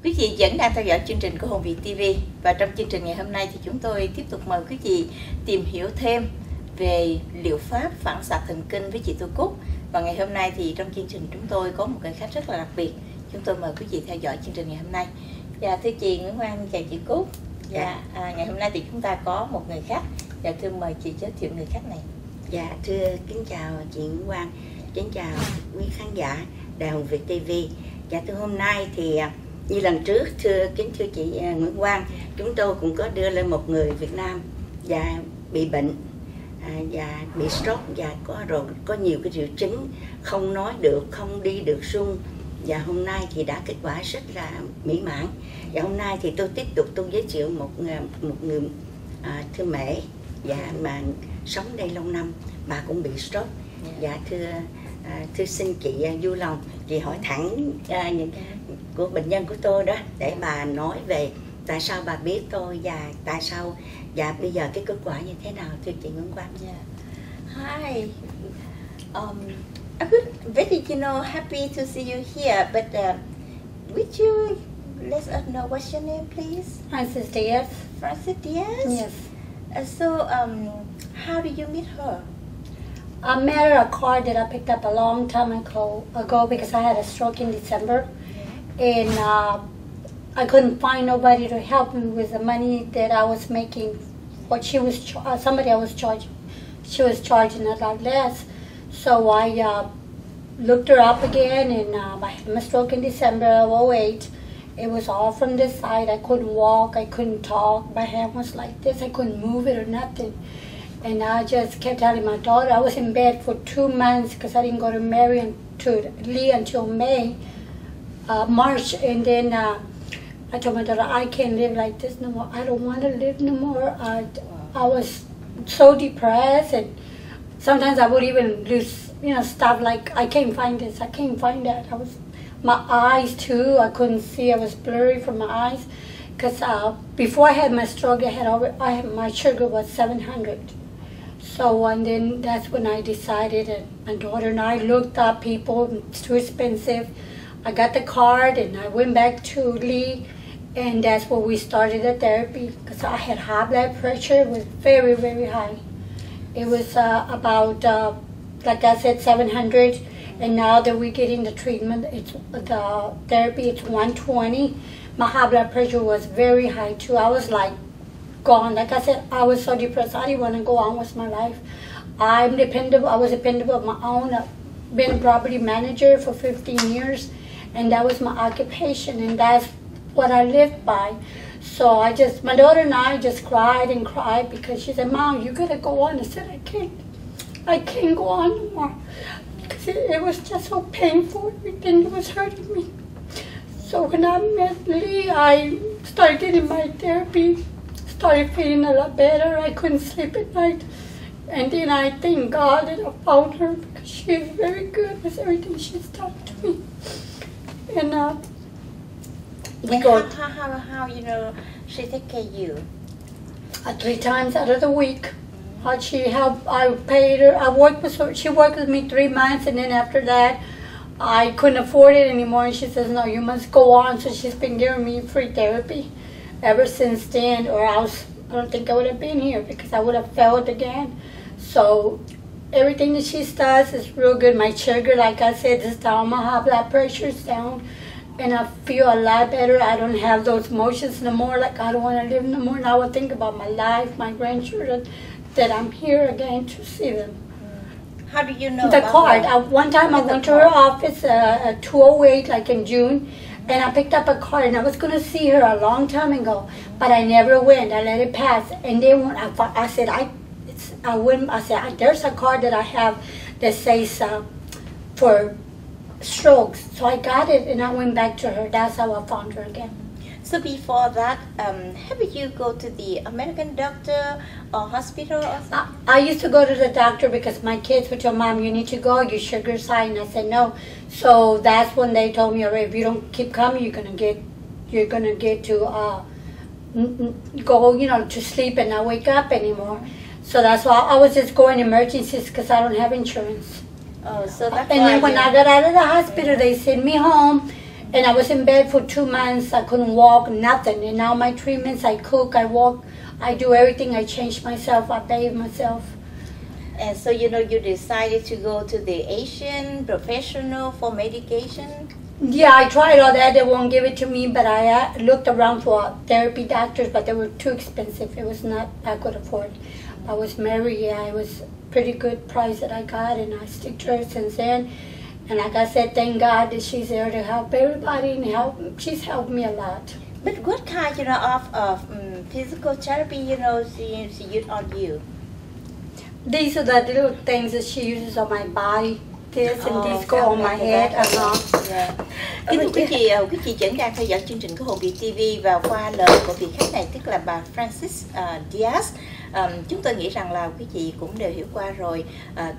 Quý vị vẫn đang theo dõi chương trình của Hồn Việt TV, và trong chương trình ngày hôm nay thì chúng tôi tiếp tục mời quý vị tìm hiểu thêm về liệu pháp phản xạ thần kinh với chị Thu Cuc. Và ngày hôm nay thì trong chương trình chúng tôi có một người khách rất là đặc biệt. Chúng tôi mời quý vị theo dõi chương trình ngày hôm nay. Dạ thưa chị Nguyễn Ngoan, chào chị Cuc. Dạ ngày hôm nay thì chúng ta có một người khách. Dạ thưa mời chị giới thiệu người khách này. Dạ thưa kính chào chị Nguyễn Ngoan, kính chào quý khán giả Đài Hồn Việt TV. Dạ thưa hôm nay thì như lần trước kính thưa chị Nguyễn Ngoan, chúng tôi cũng có đưa lên một người Việt Nam và bị bệnh và bị stroke và có nhiều cái triệu chứng không nói được, không đi được rung, và hôm nay thì đã kết quả rất là mỹ mãn. Và hôm nay thì tôi tiếp tục giới thiệu một người thưa mẹ và mà sống đây lâu năm, bà cũng bị stroke. Dạ thưa xin chị vui lòng chị hỏi thẳng những của bệnh nhân của tôi đó, để bà nói về tại sao bà biết tôi và tại sao và bây giờ cái kết quả như thế nào, thưa chị Nguyễn Quang. Hi, I would very happy to see you here, but would you let us know what's your name, please? Francis Diaz. Francis Diaz? Yes. So, how did you meet her? I met her at a car that I picked up a long time ago because I had a stroke in December, and I couldn't find nobody to help me with the money that I was making. What she was somebody I was charging, she was charging a lot less. So I looked her up again, and I had my stroke in December of 2008. It was all from this side. I couldn't walk, I couldn't talk. My hand was like this. I couldn't move it or nothing. And I just kept telling my daughter, I was in bed for 2 months because I didn't go to Lee until March. And then I told my daughter, I can't live like this no more. I don't want to live no more. I was so depressed, and sometimes I would even lose, stuff like, I can't find this, I can't find that. My eyes too, I couldn't see. I was blurry from my eyes because before I had my stroke, my sugar was 700. So, and then that's when I decided, and my daughter and I looked up people, it's too expensive. I got the card and I went back to Lee, and that's where we started the therapy, because I had high blood pressure. It was very, very high. It was about, like I said, 700, and now that we're getting the treatment, the therapy, it's 120. My high blood pressure was very high too. I was like, gone. Like I said, I was so depressed. I didn't want to go on with my life. I was dependent on my own. I've been a property manager for 15 years, and that was my occupation, and that's what I lived by. So my daughter and I just cried and cried because she said, Mom, you gotta go on. I said, I can't go on anymore, because it was just so painful. Everything was hurting me. So when I met Lee, I started getting my therapy. Started feeling a lot better. I couldn't sleep at night, and then I thank God that I found her, because she is very good with everything she's done to me. And how she take care of you? 3 times out of the week. I paid her. I worked with her. She worked with me 3 months, and then after that, I couldn't afford it anymore. And she says, no, you must go on. So she's been giving me free therapy ever since then, or else I don't think I would have been here, because I would have failed again. So everything that she does is real good. My sugar, like I said, is down. My high blood pressure is down, and I feel a lot better. I don't have those emotions no more, like I don't want to live no more. Now I think about my life, my grandchildren, that I'm here again to see them. How do you know? The card. One time I went to her office, 208, like in June, and I picked up a card, and I was going to see her a long time ago, but I never went. I let it pass. And then when I said, there's a card that I have that says for strokes. So I got it, and I went back to her. That's how I found her again. So before that, have you go to the American doctor or hospital or something? I used to go to the doctor because my kids would tell Mom, you need to go, your sugar's high, and I said no. So that's when they told me, all right, if you don't keep coming, you're gonna get to go, to sleep and not wake up anymore. So that's why I was just going emergencies, because I don't have insurance. Oh, so that's and then when I got out of the hospital, they sent me home. And I was in bed for 2 months. I couldn't walk, nothing. And now my treatments, I cook, I walk, I do everything. I change myself, I bathe myself. And so, you know, you decided to go to the Asian professional for medication? Yeah, I tried all that. They won't give it to me, but I looked around for therapy doctors, but they were too expensive. It was not I could afford. I was married. Yeah, it was pretty good price that I got, and I stick to her since then. And like I said, thank God that she's there to help everybody and she's helped me a lot. But what kind, you know, of physical therapy, you know, she used on you? These are the little things that she uses on my body. This and this go on my head. Kính thưa quý chị vẫn đang theo dõi chương trình của Hồn Việt TV, và qua lời của vị khách này, tức là bà Francis Diaz, chúng tôi nghĩ rằng là quý chị cũng đều hiểu qua rồi.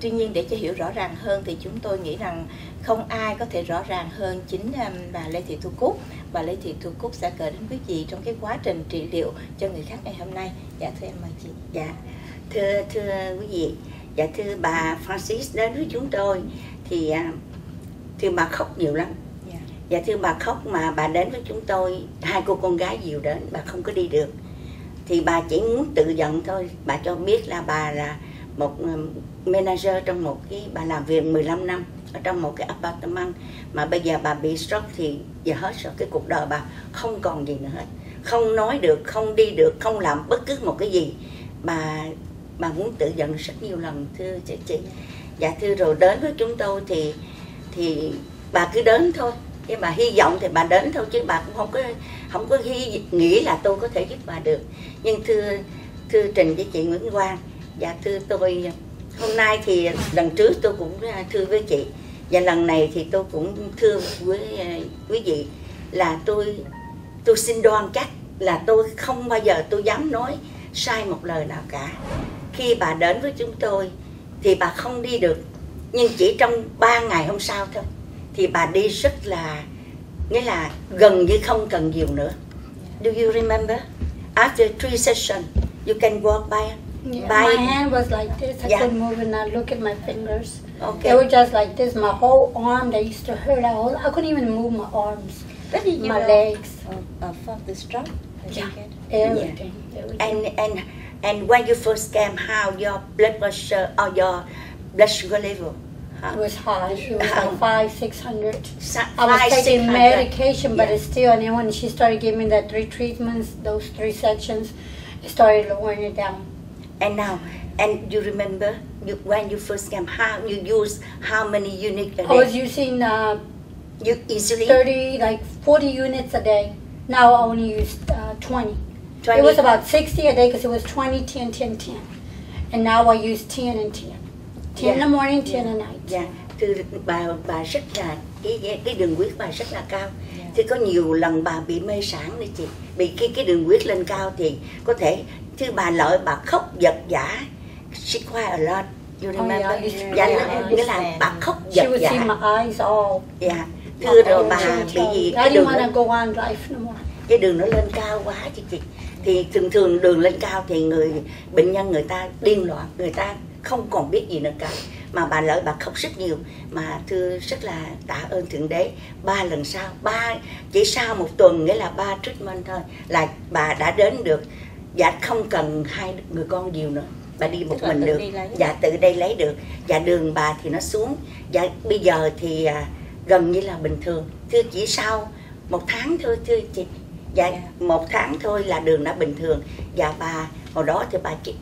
Tuy nhiên để cho hiểu rõ ràng hơn thì chúng tôi nghĩ rằng không ai có thể rõ ràng hơn chính bà LeThi Thu Cuc. Bà LeThi Thu Cuc sẽ gửi đến quý chị trong cái quá trình trị liệu cho người khách ngày hôm nay. Dạ thưa em mời chị. Dạ thưa quý vị, dạ thưa bà Francis đến với chúng tôi thì thưa bà khóc nhiều lắm. Dạ thưa bà khóc mà bà đến với chúng tôi, 2 cô con gái dìu đến, bà không có đi được. Thì bà chỉ muốn tự giận thôi. Bà cho biết là bà là một manager trong một cái, bà làm việc 15 năm ở trong một cái apartment, mà bây giờ bà bị stroke thì giờ hết rồi, cái cuộc đời bà không còn gì nữa hết. Không nói được, không đi được, không làm bất cứ một cái gì. Bà muốn tự giận rất nhiều lần thưa chị. Dạ thưa, rồi đến với chúng tôi thì bà cứ đến thôi. Cái bà hy vọng thì bà đến thôi, chứ bà cũng không có nghĩ là tôi có thể giúp bà được. Nhưng thưa Trình với chị Nguyễn Quang, dạ thưa tôi hôm nay thì lần trước tôi cũng thưa với chị, và lần này thì tôi cũng thưa với quý vị là tôi xin đoan chắc là tôi không bao giờ tôi dám nói sai một lời nào cả. Khi bà đến với chúng tôi thì bà không đi được, nhưng chỉ trong 3 ngày hôm sau thôi thì bà đi rất là, nghĩa là gần như không cần nhiều nữa. Do you remember? After 3 sessions, you can walk by. My hand was like this. I couldn't move, and I look at my fingers. Okay. They were just like this. My whole arm, they used to hurt. I couldn't even move my arms, my legs. From the stroke? Yeah, everything. And when you first came, how your blood pressure or your blood sugar level? It was high. It was like 500-600. I was 500-600. taking medication, but Yeah. it's still. And then when she started giving me the 3 treatments, those 3 sections, it started lowering it down. And now, and you remember when you first came, how you use how many units a day? I was using You easily 40 units a day. Now I only use 20. It was about 60 a day because it was 20, 10, 10, 10. And now I use 10 and 10. 10 in the morning, 10 at night. Dạ, từ bà rất là cái đường huyết bà rất là cao. Thì có nhiều lần bà bị mê sản đấy chị. Bị cái đường huyết lên cao thì có thể thưa bà lợi bà khóc giật giả. She cried a lot. You remember? Dạ, nghĩa là bà khóc giật She would see giả. my eyes all. Dạ, thưa rồi bà bị gì I cái didn't đường want to go on life no more. cái đường nó lên cao quá chị. Thì thường đường lên cao thì bệnh nhân người ta điên loạn, người ta không còn biết gì nữa cả. Mà bà lợi bà khóc rất nhiều, mà thưa rất là tạ ơn Thượng Đế. 3 lần sau, chỉ sau 1 tuần, nghĩa là 3 treatment thôi là bà đã đến được. Dạ không cần 2 người con nhiều nữa, bà đi một mình được. Dạ tự đây lấy được. Dạ đường bà thì nó xuống. Dạ bây giờ thì gần như là bình thường. Thưa chỉ sau 1 tháng thôi thưa chị. Dạ 1 tháng thôi là đường đã bình thường. Dạ bà hồi đó thì bà chỉ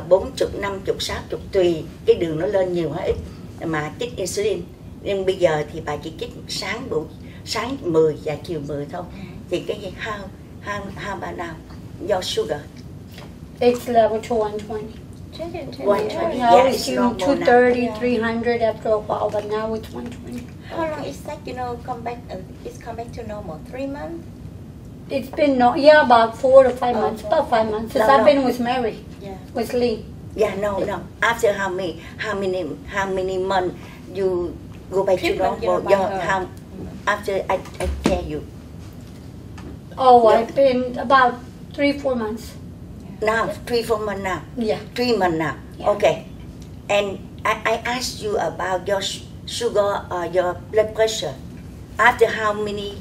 40, 50, 60 tùy cái đường nó lên nhiều hay ít mà chích insulin. Nhưng bây giờ thì bà chỉ chích sáng 10 và chiều 10 thôi. Thì cái gì how about now? Your sugar? It's level to 120. 120. Now Yeah, it's it's doing normal now. 230, 300 after a while, but now it's 120. How long is that, you know, it's come back to normal? 3 months? It's been about 4 to 5 months. About 5 months since I've been with Mary, with Lee. Yeah, no. After how many months you go back to normal? After I tell you. Oh, I've been about 3-4 months. Now 3-4 months now. Yeah. 3 months now. Yeah. Okay. And I asked you about your sugar or your blood pressure. After how many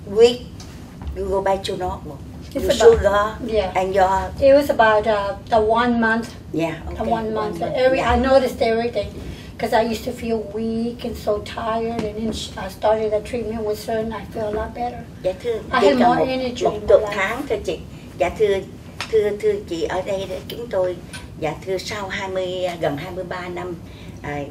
week you go back to normal. It's Your about- sugar Yeah. and your It was about the 1 month. yeah. The Okay, 1 month. Yeah. I noticed everything because I used to feel weak and so tired, and then I started a treatment with her, and I feel a lot better. Dạ thưa, I chỉ had cần more một energy một in my tuần life. tháng thôi chị. Dạ thưa chị, ở đây đó, chúng tôi dạ thưa sau gần 23 năm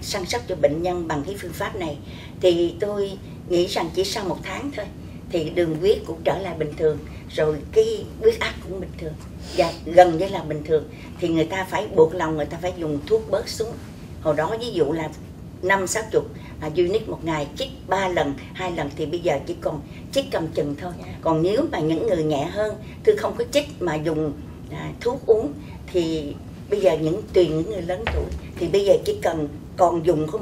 săn sóc cho bệnh nhân bằng cái phương pháp này, thì tôi nghĩ rằng chỉ sau 1 tháng thôi thì đường huyết cũng trở lại bình thường, rồi cái huyết áp cũng bình thường, và gần như là bình thường. Thì người ta phải buộc lòng, người ta phải dùng thuốc bớt xuống. Hồi đó ví dụ là 50-60 unit một ngày, chích 3 lần, 2 lần, thì bây giờ chỉ còn chích cầm chừng thôi. Còn nếu mà những người nhẹ hơn, Thư không có chích mà dùng thuốc uống, thì bây giờ tùy những người lớn tuổi, thì bây giờ chỉ cần còn dùng có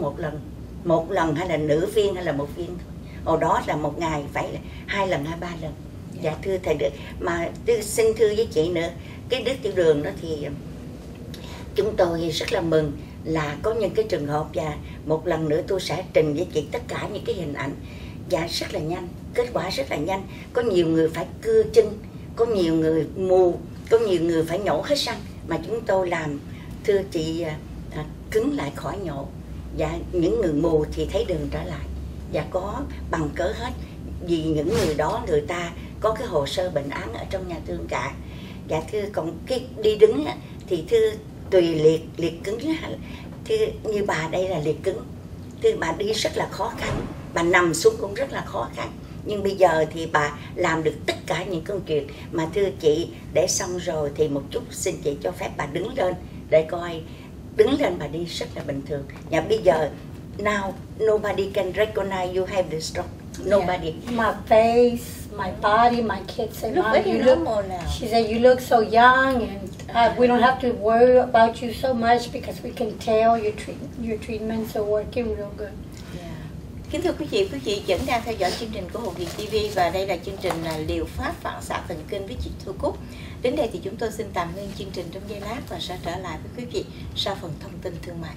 1 lần hay là nửa viên hay là 1 viên thôi. Hồi đó là một ngày phải là 2 lần hay 3 lần. Dạ thưa thầy được. Mà xin thưa với chị nữa, cái đứt tiểu đường đó thì chúng tôi rất là mừng là có những cái trường hợp, và một lần nữa tôi sẽ trình với chị tất cả những cái hình ảnh. Dạ rất là nhanh, kết quả rất là nhanh. Có nhiều người phải cưa chân, có nhiều người mù, có nhiều người phải nhổ hết răng, mà chúng tôi làm thưa chị cứng lại khỏi nhổ. Và những người mù thì thấy đường trở lại, và có bằng cớ hết, vì những người đó người ta có cái hồ sơ bệnh án ở trong nhà thương cả. Dạ thưa, còn cái đi đứng thì thưa tùy liệt cứng, thưa như bà đây là liệt cứng, thưa bà đi rất là khó khăn, bà nằm xuống cũng rất là khó khăn, nhưng bây giờ thì bà làm được tất cả những công chuyện. Mà thưa chị, để xong rồi thì một chút xin chị cho phép bà đứng lên để coi. Đứng lên bà đi rất là bình thường. Và bây giờ now nobody can recognize you have the stroke. Nobody. My face, my body, my kids say, Look "Mom, very you look." normal now. She said, "You look so young, and we don't have to worry about you so much because we can tell your treatments are working real good." Kính thưa quý vị vẫn đang theo dõi chương trình của Hồn Việt TV, và đây là chương trình Lieu Phap phản xạ thần kinh với chị Thu Cuc. Đến đây thì chúng tôi xin tạm ngưng chương trình trong giây lát và sẽ trở lại với quý vị sau phần thông tin thương mại.